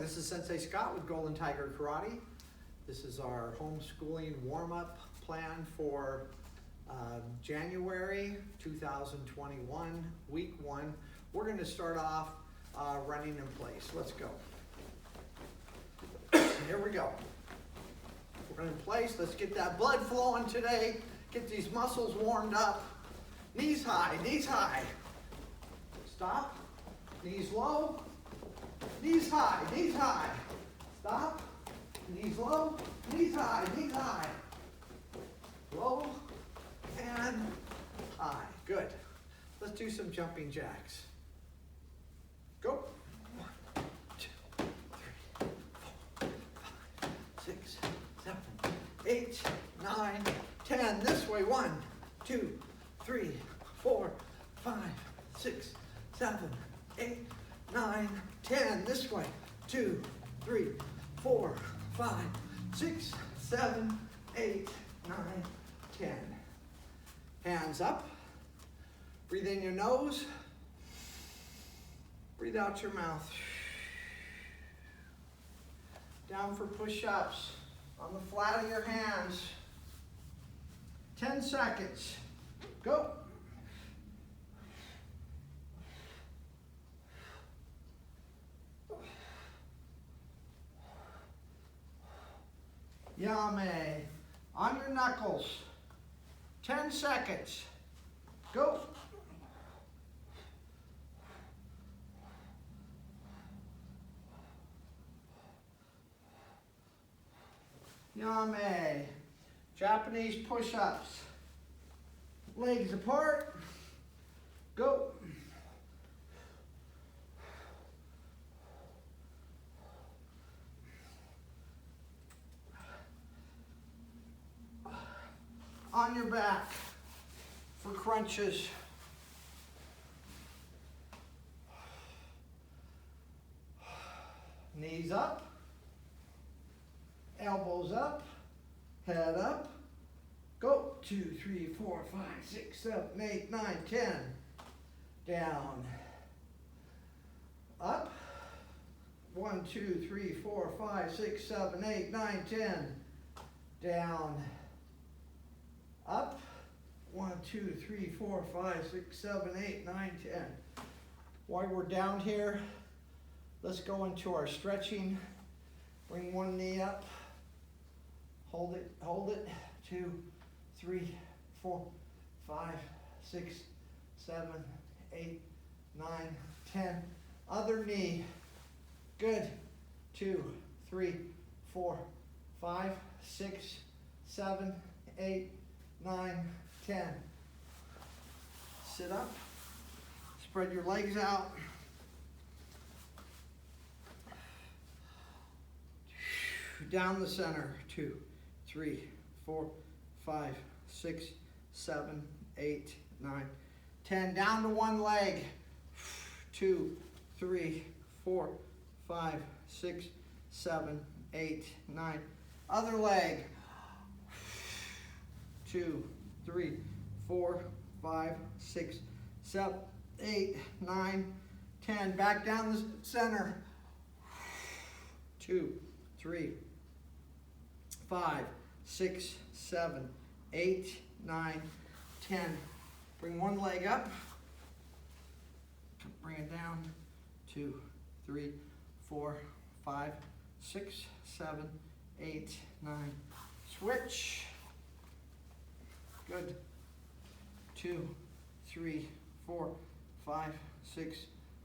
this is Sensei Scott with Golden Tiger Karate. This is our homeschooling warm-up plan for January 2021, week 1. We're going to start off running in place. Let's go. Here we go. We're in place. Let's get that blood flowing today. Get these muscles warmed up. Knees high, knees high. Stop. Knees low. Knees high, knees high. Stop. Knees low, knees high, knees high. Low and high. Good. Let's do some jumping jacks. Go. 1, 2, 3, 4, 5, 6, 7, 8, 9, 10. This way. 1, 2, 3, 4, 5, 6, 7, 8, 9, 10. This way. 2, 3, 4, 5, 6, 7, 8, 9, 10. Hands up. Breathe in your nose. Breathe out your mouth. Down for push-ups on the flat of your hands. 10 seconds. Go. Yame. On your knuckles. 10 seconds. Go. Yame. Japanese push-ups. Legs apart. Go. On your back for crunches. Knees up. Elbows up. Head up. Go. 2, 3, 4, 5, 6, 7, 8, 9, 10. Down. Up. 1, 2, 3, 4, 5, 6, 7, 8, 9, 10. Down. Up. 1, 2, 3, 4, 5, 6, 7, 8, 9, 10. While we're down here, let's go into our stretching. Bring one knee up. Hold it, hold it. 2, 3, 4, 5, 6, 7, 8, 9, 10. Other knee. Good. 2, 3, 4, 5, 6, 7, 8, 9, 10. Sit up. Spread your legs out. Down the center. 2, 3, 4, 5, 6, 7, 8, 9, 10. Down to one leg. 2, 3, 4, 5, 6, 7, 8, 9. Other leg. 2, 3, 4, 5, 6, 7, 8, 9, 10. Back down the center. 2, 3, 5, 6, 7, 8, 9, 10. Bring one leg up. Bring it down. 2, 3, 4, 5, 6, 7, 8, 9. Switch. Good. 2, 3, 4, 5, 6,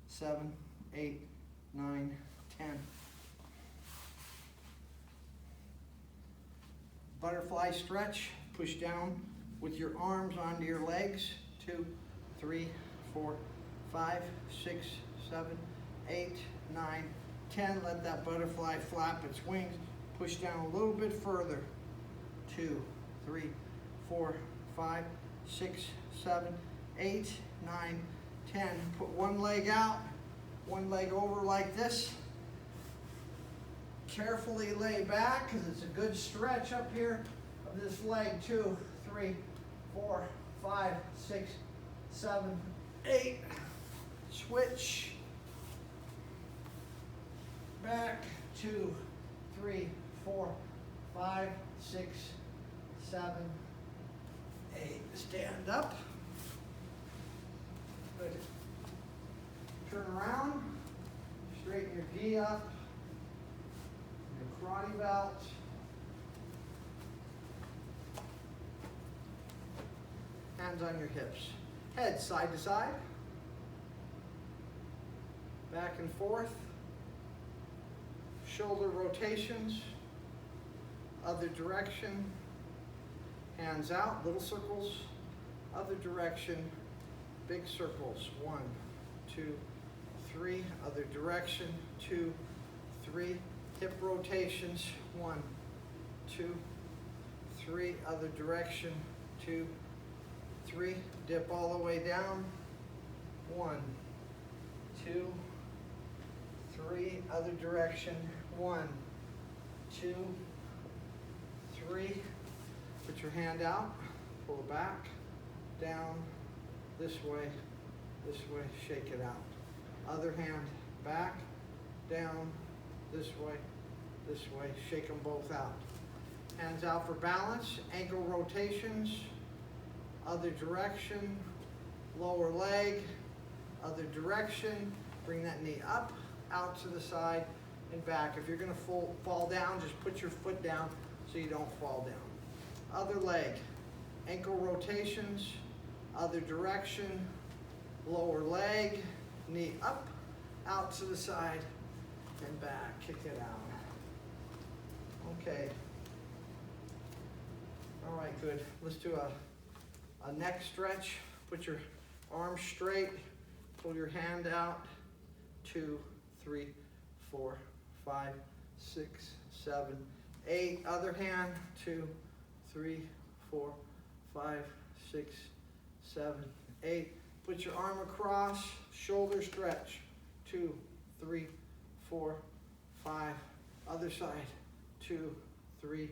7, 8, 9, 10. Butterfly stretch. Push down with your arms onto your legs. 2, 3, 4, 5, 6, 7, 8, 9, 10. Let that butterfly flap its wings. Push down a little bit further. 2, 3, 4, 5, 6, 7, 8, 9, 10. Put one leg out, one leg over like this. Carefully lay back because it's a good stretch up here of this leg. 2, 3, 4, 5, 6, 7, 8. Switch. back, 2, 3, 4, 5, 6, 7, 8. Stand up. Good. Turn around. Straighten your gi up. Your karate belt. Hands on your hips. Head side to side. Back and forth. Shoulder rotations. Other direction. Hands out, little circles. Other direction, big circles. 1, 2, 3. Other direction, 2, 3. Hip rotations, 1, 2, 3. Other direction, 2, 3. Dip all the way down. 1, 2, 3. Other direction, 1, 2, 3. Put your hand out, pull it back, down, this way, shake it out. Other hand back, down, this way, shake them both out. Hands out for balance, ankle rotations, other direction, lower leg, other direction, bring that knee up, out to the side, and back. If you're gonna fall down, just put your foot down so you don't fall down. Other leg, ankle rotations, other direction, lower leg, knee up, out to the side, and back. Kick it out. Okay. All right, good. Let's do a neck stretch. Put your arms straight, pull your hand out. 2, 3, 4, 5, 6, 7, 8. Other hand, 2, 3, 4, 5, 6, 7, 8. Put your arm across, shoulder stretch. 2, 3, 4, 5. Other side. 2, 3,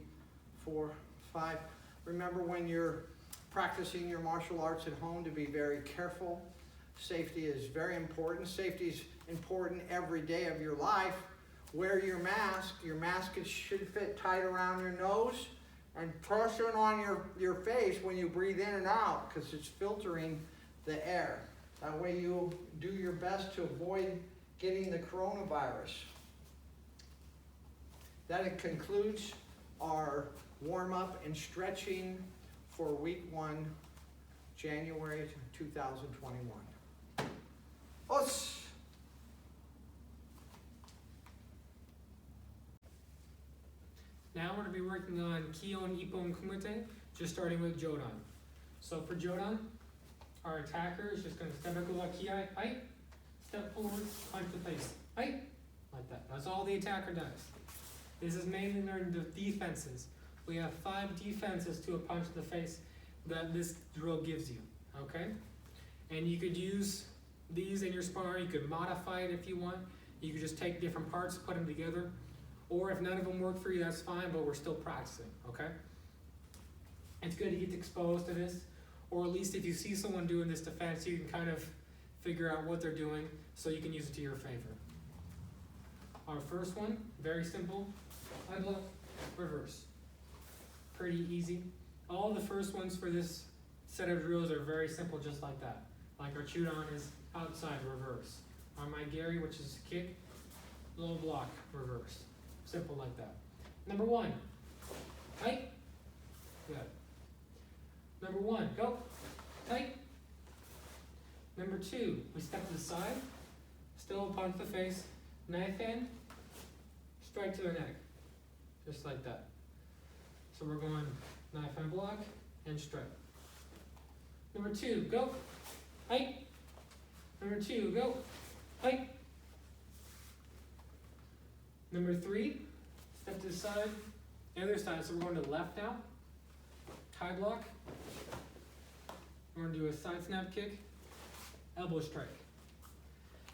4, 5. Remember when you're practicing your martial arts at home to be very careful. Safety is very important. Safety is important every day of your life. Wear your mask. Your mask should fit tight around your nose. And press it on your face when you breathe in and out because it's filtering the air. That way you'll do your best to avoid getting the coronavirus. That concludes our warm-up and stretching for week 1, January 2021. Os! Now we're going to be working on Kion, Ippon, Kumite, just starting with Jodan. So for Jodan, our attacker is just going to step back like Kiai, ai, step forward, punch the face, ai, like that. That's all the attacker does. This is mainly learned the defenses. We have 5 defenses to a punch to the face that this drill gives you, okay? And you could use these in your sparring. You could modify it if you want. You could just take different parts, put them together. Or if none of them work for you, that's fine, but we're still practicing, okay? It's good to get exposed to this, or at least if you see someone doing this defense, you can kind of figure out what they're doing so you can use it to your favor. Our first one, very simple, I block, reverse. Pretty easy. All the first ones for this set of drills are very simple, just like that. Like our Chudan is outside, reverse. Our Maigiri, which is kick, low block, reverse. Simple like that. Number 1, tight, good. Number 1, go, tight. Number 2, we step to the side, still punch the face, knife in, strike to their neck, just like that. So we're going knife and block and strike. Number 2, go, tight. Number 2, go, tight. Number 3, step to the side, the other side, so we're going to the left now, tie block, we're going to do a side snap kick, elbow strike.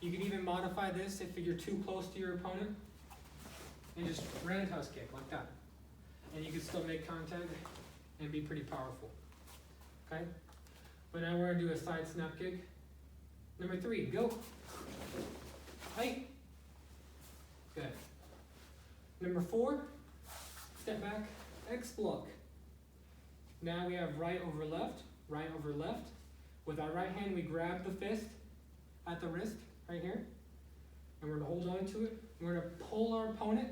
You can even modify this if you're too close to your opponent, and just roundhouse kick like that. And you can still make contact and be pretty powerful, okay? But now we're going to do a side snap kick. Number 3, go, tight, good. Number 4, step back, X block. Now we have right over left, right over left. With our right hand, we grab the fist at the wrist, right here. And we're gonna hold on to it. We're gonna pull our opponent.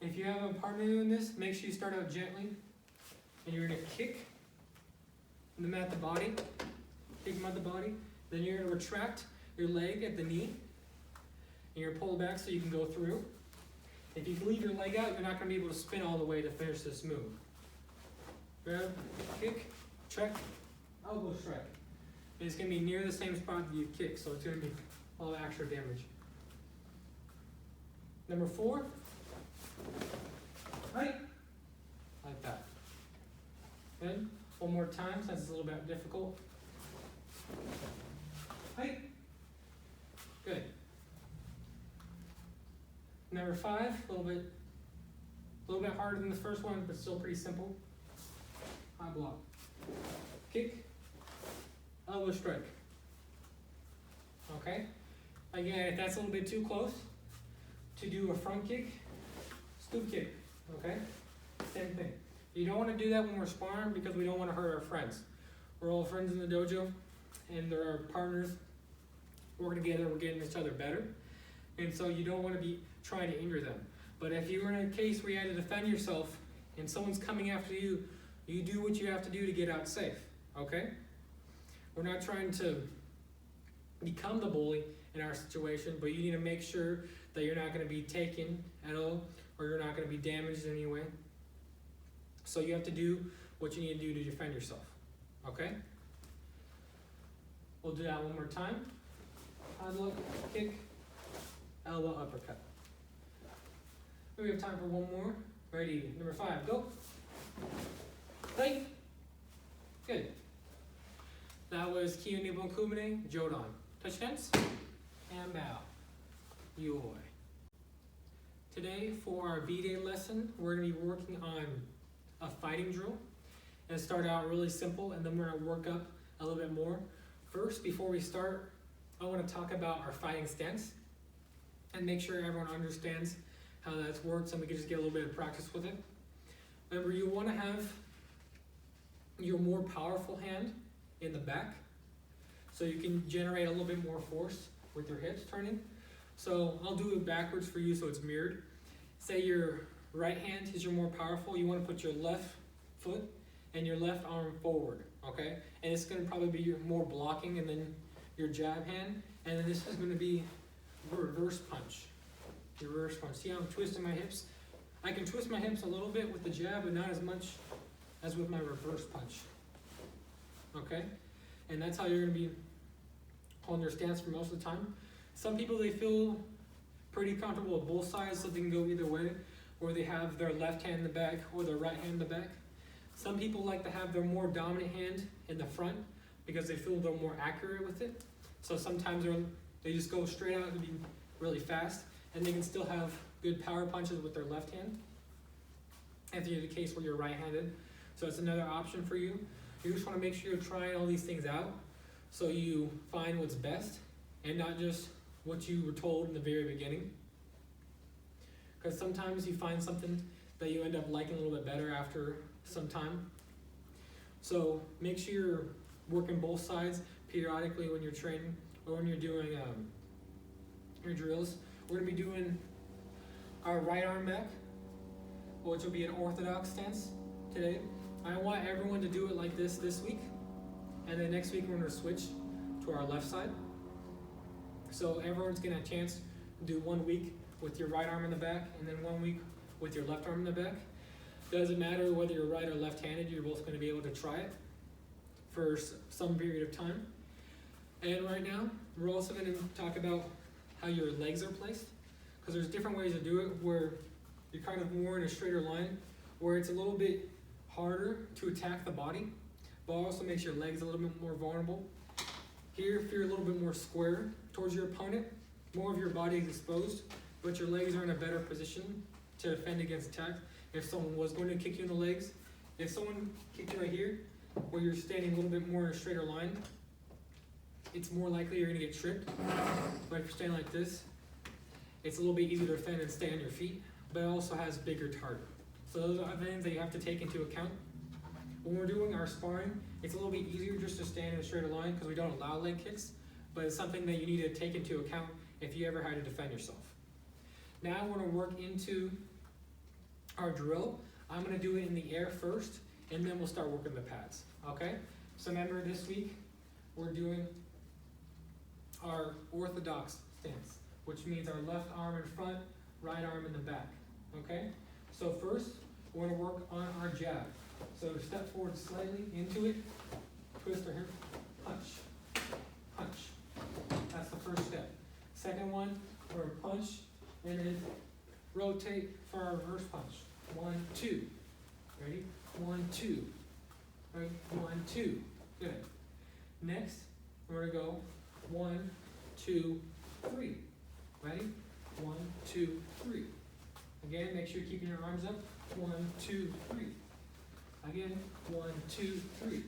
If you have a partner doing this, make sure you start out gently. And you're gonna kick them at the body. Kick them at the body. Then you're gonna retract your leg at the knee. And you're gonna pull it back so you can go through. If you leave your leg out, you're not gonna be able to spin all the way to finish this move. Grab, kick, check, elbow strike. And it's gonna be near the same spot that you kick, so it's gonna be a lot of extra damage. Number 4, right, like that. Good. One more time, since it's a little bit difficult. Right. Good. Number 5, a little bit harder than the first one, but still pretty simple. High block. Kick. Elbow strike. Okay? Again, if that's a little bit too close to do a front kick, stoop kick. Okay? Same thing. You don't want to do that when we're sparring because we don't want to hurt our friends. We're all friends in the dojo, and they're our partners. We're together, we're getting each other better. And so you don't want to be trying to injure them. But if you were in a case where you had to defend yourself and someone's coming after you, you do what you have to do to get out safe, okay? We're not trying to become the bully in our situation, but you need to make sure that you're not going to be taken at all, or you're not going to be damaged in any way. So you have to do what you need to do to defend yourself, okay? We'll do that one more time. High block, kick, elbow, uppercut. We have time for one more. Ready, number 5, go. Right. Good. That was Kihon Ippon Kumite, Jodan. Touch stance, and bow. Yoi. Today, for our V-Day lesson, we're going to be working on a fighting drill. And start out really simple, and then we're going to work up a little bit more. First, before we start, I want to talk about our fighting stance and make sure everyone understands how that works, and we can just get a little bit of practice with it. Remember, you want to have your more powerful hand in the back, so you can generate a little bit more force with your hips turning. So I'll do it backwards for you so it's mirrored. Say your right hand is your more powerful, you want to put your left foot and your left arm forward, okay? And it's going to probably be your more blocking, and then your jab hand, and then this is going to be reverse punch. Reverse punch. See how I'm twisting my hips? I can twist my hips a little bit with the jab, but not as much as with my reverse punch. Okay? And that's how you're going to be holding your stance for most of the time. Some people, they feel pretty comfortable with both sides, so they can go either way, or they have their left hand in the back or their right hand in the back. Some people like to have their more dominant hand in the front because they feel they're more accurate with it. So sometimes they just go straight out and be really fast, and they can still have good power punches with their left hand. If you're the case where you're right-handed, so it's another option for you. You just want to make sure you're trying all these things out, so you find what's best, and not just what you were told in the very beginning. Because sometimes you find something that you end up liking a little bit better after some time. So make sure you're working both sides periodically when you're training or when you're doing your drills. We're going to be doing our right arm back, which will be an orthodox stance today. I want everyone to do it like this week, and then next week we're going to switch to our left side. So everyone's getting a chance to do 1 week with your right arm in the back, and then 1 week with your left arm in the back. Doesn't matter whether you're right or left-handed, you're both going to be able to try it for some period of time. And right now, we're also going to talk about how your legs are placed, because there's different ways to do it where you're kind of more in a straighter line, where it's a little bit harder to attack the body, but also makes your legs a little bit more vulnerable. Here, if you're a little bit more square towards your opponent, more of your body is exposed, but your legs are in a better position to defend against attack. If someone was going to kick you in the legs, if someone kicked you right here, where you're standing a little bit more in a straighter line, it's more likely you're going to get tripped. But if you're standing like this, it's a little bit easier to defend and stay on your feet. but it also has bigger target. So those are things that you have to take into account. When we're doing our sparring, it's a little bit easier just to stand in a straight line because we don't allow leg kicks, but it's something that you need to take into account if you ever had to defend yourself. Now we're gonna work into our drill. I'm gonna do it in the air first, and then we'll start working the pads, okay? So remember, this week, we're doing our orthodox stance, which means our left arm in front, right arm in the back, okay? So first, we're gonna work on our jab. So step forward slightly into it, twist our hip, punch, punch. That's the first step. Second one, we're gonna punch, and then rotate for our reverse punch. 1, 2. Ready? 1, 2. Right? 1, 2. Good. Next, we're gonna go 1, 2, 3. Ready? 1, 2, 3. Again, make sure you're keeping your arms up. 1, 2, 3. Again, 1, 2, 3.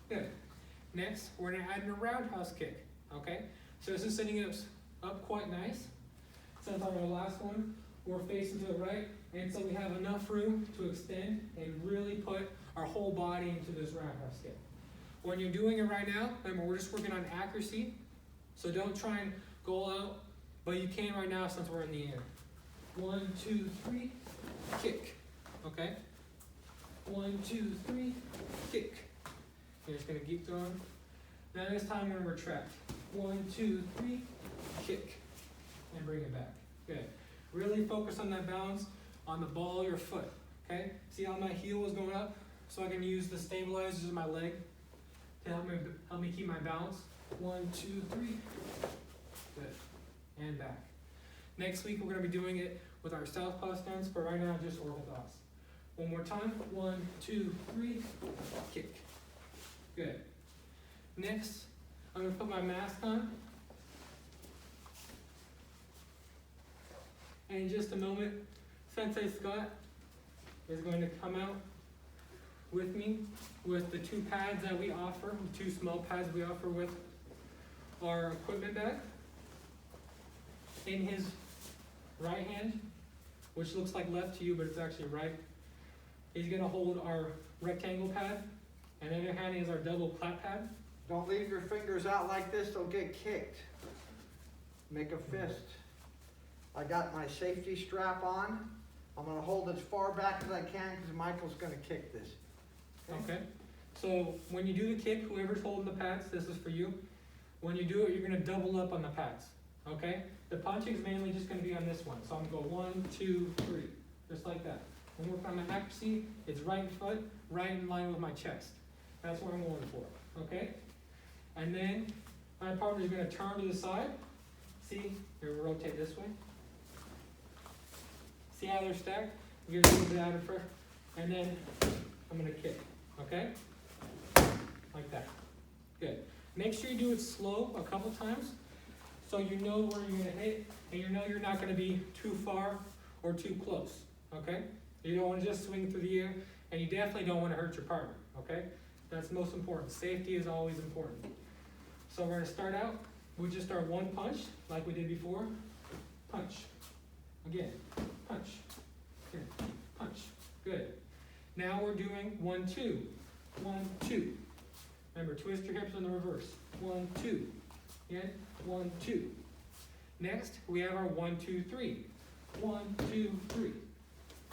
Good. Next, we're gonna add in a roundhouse kick. Okay? So this is setting us up quite nice. Since on our last one, we're facing to the right, and so we have enough room to extend and really put our whole body into this roundhouse kick. When you're doing it right now, remember we're just working on accuracy, so don't try and go out, but you can right now since we're in the air. 1, 2, 3, kick. Okay? 1, 2, 3, kick. You're just gonna keep going. Now this time we're gonna retract. 1, 2, 3, kick. And bring it back. Good. Really focus on that balance on the ball of your foot. Okay? See how my heel is going up? So I can use the stabilizers in my leg to help me keep my balance. 1, 2, 3. Good. And back. Next week we're going to be doing it with our southpaw stance, but right now just orthodox. One more time. 1, 2, 3. Kick. Good. Next, I'm going to put my mask on. And in just a moment, Sensei Scott is going to come out with me with the 2 pads that we offer, the 2 small pads we offer with our equipment bag. In his right hand, which looks like left to you, but it's actually right, he's gonna hold our rectangle pad, and in the other hand is our double plat pad. Don't leave your fingers out like this, they'll get kicked. Make a fist. I got my safety strap on. I'm gonna hold as far back as I can because Michael's gonna kick this. Okay. So when you do the kick, whoever's holding the pads, this is for you. When you do it, you're gonna double up on the pads. Okay? The punching is mainly just gonna be on this one. So I'm gonna go 1, 2, 3. Just like that. When we're on my accuracy, it's right foot, right in line with my chest. That's what I'm going for. Okay? And then my partner is gonna turn to the side. See? Here, we'll rotate this way. See how they're stacked? Give it a little bit out of pressure. And then I'm gonna kick, okay? Like that. Good. Make sure you do it slow a couple times so you know where you're gonna hit and you know you're not gonna be too far or too close, okay? You don't wanna just swing through the air, and you definitely don't wanna hurt your partner, okay? That's most important. Safety is always important. So we're gonna start out with just our 1 punch, like we did before. Punch. Again. Punch. Good. Punch. Good. Now we're doing 1, 2. 1, 2. Remember, twist your hips in the reverse. 1, 2. Again. 1, 2. Next, we have our 1, 2, 3. 1, 2, 3.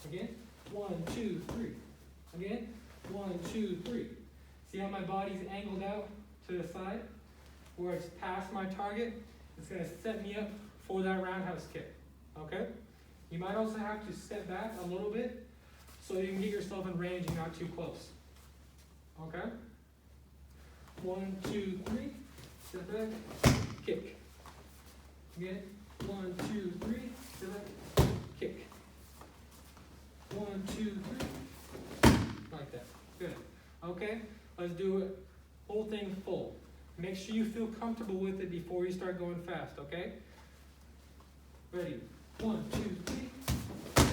Again. 1, 2, 3. Again. 1, 2, 3. See how my body's angled out to the side? Where it's past my target, it's going to set me up for that roundhouse kick. Okay? You might also have to step back a little bit so you can get yourself in range and not too close. Okay? 1, 2, 3. Step back. Kick. Again. 1, 2, 3. Step back. Kick. 1, 2, 3. Like that. Good. Okay? Let's do it. Whole thing full. Make sure you feel comfortable with it before you start going fast, okay? Ready? 1, 2, 3.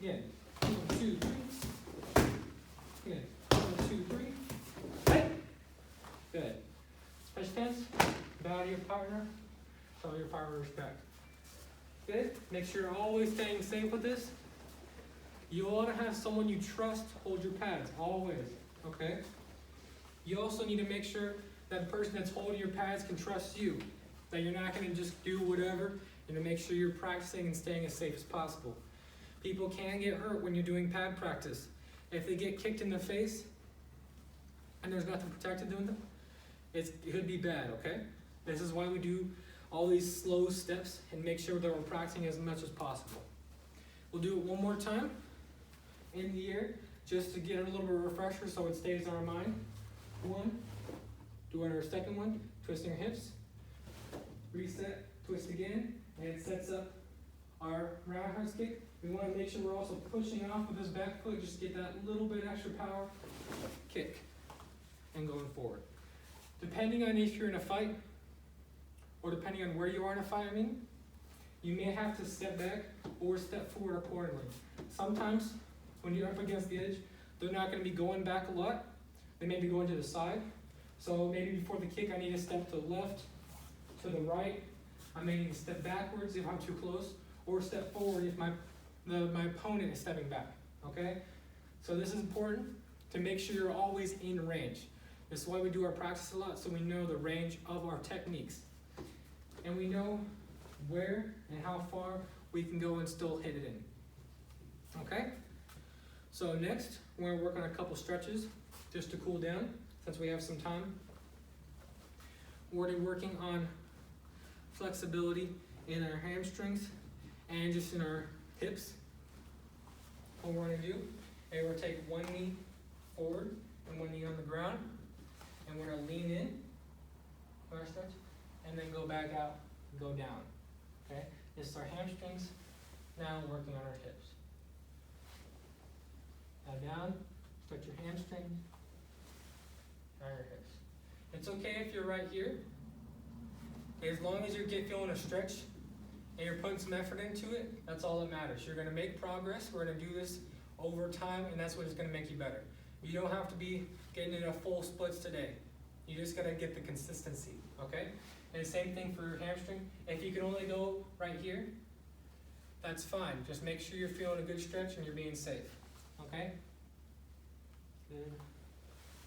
Again. 1, 2, 3. Again. 1, 2, 3. Hey! Good. Touch tense. Bow to your partner. Show your partner respect. Okay, make sure you're always staying safe with this. You want to have someone you trust hold your pads, always, okay? You also need to make sure that the person that's holding your pads can trust you, that you're not going to just do whatever, and to make sure you're practicing and staying as safe as possible. People can get hurt when you're doing pad practice. If they get kicked in the face and there's nothing protected doing them, it could be bad, okay? This is why we do all these slow steps and make sure that we're practicing as much as possible. We'll do it one more time in the air just to get a little bit of a refresher so it stays on our mind. One, do our second one, twisting our hips, reset, twist again, and it sets up our roundhouse kick. We want to make sure we're also pushing off with this back foot, just get that little bit extra power, kick, and going forward. Depending on if you're in a fight, or depending on where you are in a fight, you may have to step back or step forward accordingly. Sometimes, when you're up against the edge, they're not going to be going back a lot. They may be going to the side. So maybe before the kick, I need to step to the left, to the right. I may need to step backwards if I'm too close, or step forward if my opponent is stepping back, okay? So this is important to make sure you're always in range. This is why we do our practice a lot, so we know the range of our techniques. And we know where and how far we can go and still hit it in, okay? So next, we're gonna work on a couple stretches just to cool down, since we have some time. We're already working on flexibility in our hamstrings and just in our hips. What we're gonna do is we're gonna take one knee forward and one knee on the ground, and we're gonna lean in, our stretch, and then go back out and go down, okay? This is our hamstrings, now working on our hips. Now down, stretch your hamstrings, now your hips. It's okay if you're right here, as long as you're feeling a stretch and you're putting some effort into it, that's all that matters. You're gonna make progress, we're gonna do this over time, and that's what is gonna make you better. You don't have to be getting into full splits today. You just gotta get the consistency, okay? And the same thing for your hamstring. If you can only go right here, that's fine. Just make sure you're feeling a good stretch and you're being safe, okay? Good.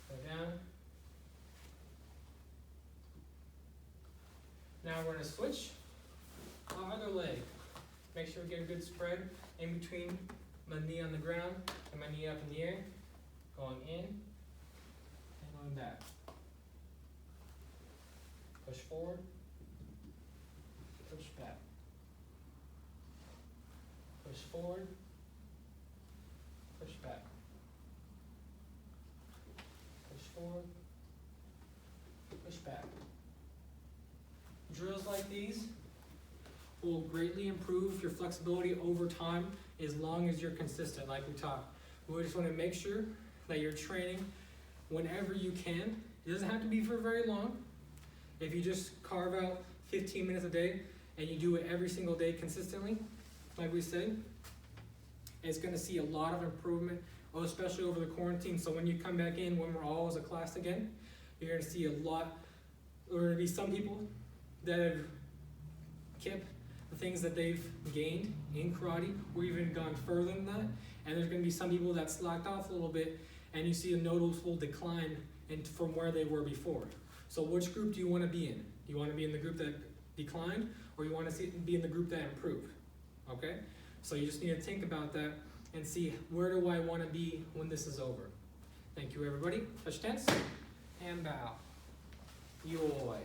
Go down. Now we're gonna switch our other leg. Make sure we get a good spread in between my knee on the ground and my knee up in the air. Going in and going back. Push forward, push back. Push forward, push back. Push forward, push back. Drills like these will greatly improve your flexibility over time as long as you're consistent, like we talked. We just want to make sure that you're training whenever you can. It doesn't have to be for very long. If you just carve out 15 minutes a day and you do it every single day consistently, like we said, it's going to see a lot of improvement, especially over the quarantine. So when you come back in, when we're all as a class again, you're going to see a lot. There are going to be some people that have kept the things that they've gained in karate, or even gone further than that. And there's going to be some people that slacked off a little bit, and you see a noticeable decline from where they were before. So which group do you want to be in? Do you want to be in the group that declined, or you want to be in the group that improved? Okay? So you just need to think about that and see, where do I want to be when this is over? Thank you, everybody. Touch tense and bow. Yoi.